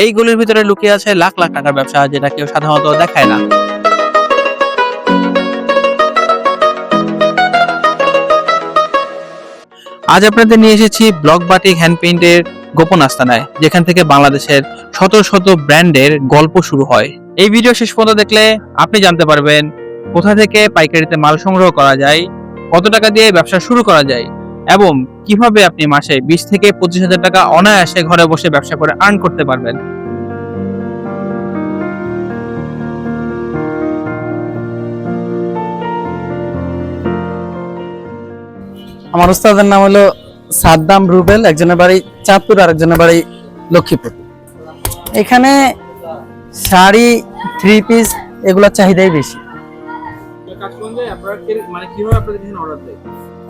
এইগুলির ভিতরে লুকিয়ে আছে লাখ লাখ টাকার ব্যবসা, যেটা কেউ সাধারণত দেখায় না। আজ আপনাদের নিয়ে এসেছি ব্লক বাটিক হ্যান্ড পেইন্টের গোপন আস্তানায়, যেখান থেকে বাংলাদেশের শত শত ব্র্যান্ডের গল্প শুরু হয়। এই ভিডিও শেষ পর্যন্ত দেখলে আপনি জানতে পারবেন কোথা থেকে পাইকারিতে মাল সংগ্রহ করা যায়, কত টাকা দিয়ে ব্যবসা শুরু করা যায়, এবং কিভাবে আপনি মাসে 20 থেকে 25,000 টাকা অনায়াসে ঘরে বসে ব্যবসা করে আর্ন করতে পারবেন। আমার উস্তাদের নাম হলো সাদ্দাম রুবেল, একজনের বাড়ি চাঁদপুর আর একজনের বাড়ি লক্ষ্মীপুর। এখানে শাড়ি, 3 পিস এগুলোর চাহিদাই বেশি।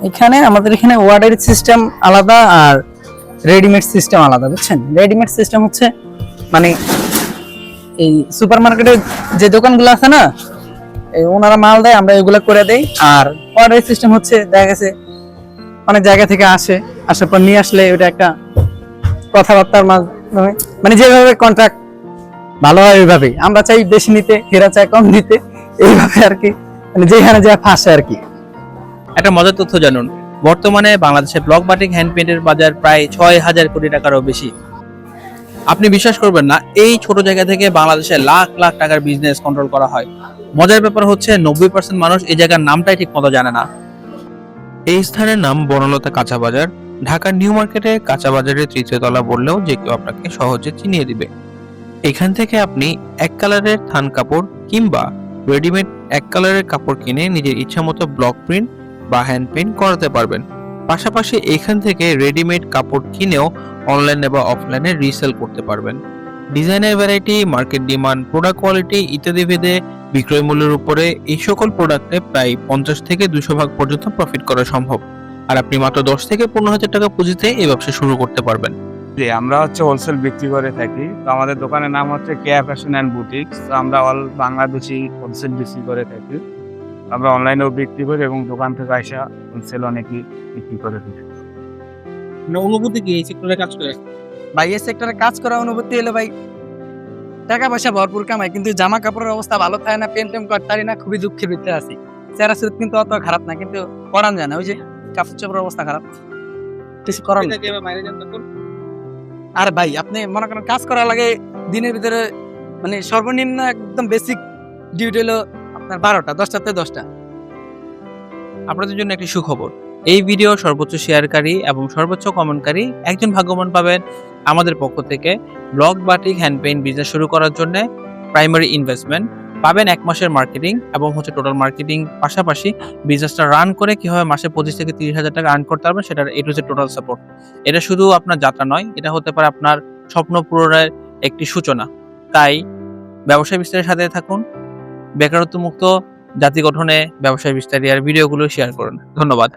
এখানে আমাদের এখানে ওয়ার্ডের সিস্টেম আলাদা আর রেডিমেড সিস্টেম আলাদা, বুঝছেন? রেডিমেড সিস্টেম হচ্ছে মানে এই সুপার মার্কেটের যে দোকানগুলো আছে না, এই ওনারা মাল দেয়, আমরা এগুলো করে দেই। আর অর্ডার সিস্টেম হচ্ছে দেখা গেছে অনেক জায়গা থেকে আসার পর নিয়ে আসলে ওটা একটা কথাবার্তার মাধ্যমে, মানে যেভাবে কন্ট্রাক্ট ভালো হয় ওইভাবেই। আমরা চাই বেশি নিতে, হেরা চাই কম নিতে, এইভাবে আর কি, মানে যেখানে যা ফাঁসে আর কি। একটা মজার তথ্য জানুন, বর্তমানে বাংলাদেশে ব্লক বাটিক হ্যান্ড পেইন্টের বাজার প্রায় 6,000 কোটি টাকারও বেশি। আপনি বিশ্বাস করবেন না, এই ছোট জায়গা থেকে বাংলাদেশে লাখ লাখ টাকার বিজনেস কন্ট্রোল করা হয়। মজার ব্যাপার হচ্ছে 90% মানুষ এই জায়গার নামটাই ঠিক মতো জানে না। এই স্থানের নাম বনলতা কাঁচা বাজার। ঢাকার নিউ মার্কেটে কাঁচা বাজারের 3য় তলা বললেও যে কেউ আপনাকে সহজে চিনিয়ে দিবে। এখান থেকে আপনি এক কালারের থান কাপড় কিংবা রেডিমেড এক কালারের কাপড় কিনে নিজের ইচ্ছা মতো ব্লক প্রিন্ট বা হ্যান্ড পেইন্ট করাতে পারবেন। পাশাপাশি এখান থেকে রেডিমেড কাপড় কিনেও অনলাইনে বা অফলাইনে রিসেল করতে পারবেন। ডিজাইনের variety, market demand, product quality ইত্যাদি ভেদে বিক্রয় মূল্যের উপরে এই সকল প্রোডাক্টে প্রায় 50 থেকে 200 ভাগ পর্যন্ত প্রফিট করা সম্ভব। আর আপনি মাত্র 10 থেকে 15,000 টাকা পুঁজিতে এই ব্যবসা শুরু করতে পারবেন। জি, আমরা হোলসেল বিক্রি করে থাকি। তো আমাদের দোকানের নাম হচ্ছে কেয়া ফ্যাশন অ্যান্ড বুটিক্স। তো আমরা অল বাংলাদেশি হোলসেল বিক্রি করে থাকি। আমরা অনলাইনেও বিক্রি করি এবং দোকান থেকে আসা হোলসেল অনেকেই বিক্রি করে থাকি। অনুভূতি কি এই সেক্টরে কাজ করে? ভাই এই সেক্টরে কাজ করা অনুভূতি হলো ভাই, টাকা পয়সা ভরপুর কামাই, কিন্তু জামা কাপড়ের অবস্থা ভালো থাকে না, পেন টেম করতে পারি না, খুবই দুঃখের ভিতরে আছি। চেহারা সুরত কিন্তু অত খারাপ না, কিন্তু করান যায় না, ওই যে কাপড় চোপড়ের অবস্থা খারাপ, কিছু করার নেই। আর ভাই আপনি মনে করেন কাজ করা লাগে দিনের ভিতরে, মানে সর্বনিম্ন একদম বেসিক ডিউটি হলো আপনার 12টা, 10টাতে 10টা। আপনাদের জন্য একটি সুখবর, এই ভিডিও সর্বোচ্চ শেয়ারকারী এবং সর্বোচ্চ কমেন্টকারী একজন ভাগ্যবান পাবেন। আমাদের পক্ষ থেকে block batik hand paint business শুরু করার জন্য প্রাইমারি ইনভেস্টমেন্ট পাবেন, 1 মাসের মার্কেটিং এবং টোটাল মার্কেটিং, পাশাপাশি বিজনেসটা রান করে কিভাবে মাসে 25 থেকে 30,000 টাকা আর্ন করতে পারবেন সেটার এ টু জেড টোটাল সাপোর্ট। এটা শুধু আপনার যাত্রা নয়, এটা হতে পারে আপনার স্বপ্ন পূরণের একটি সূচনা। তাই ব্যবসায় বিস্তারের সাথে থাকুন, বেকারত্ব মুক্ত জাতি গঠনে ব্যবসায় বিস্তার আর ভিডিওগুলো শেয়ার করুন। ধন্যবাদ।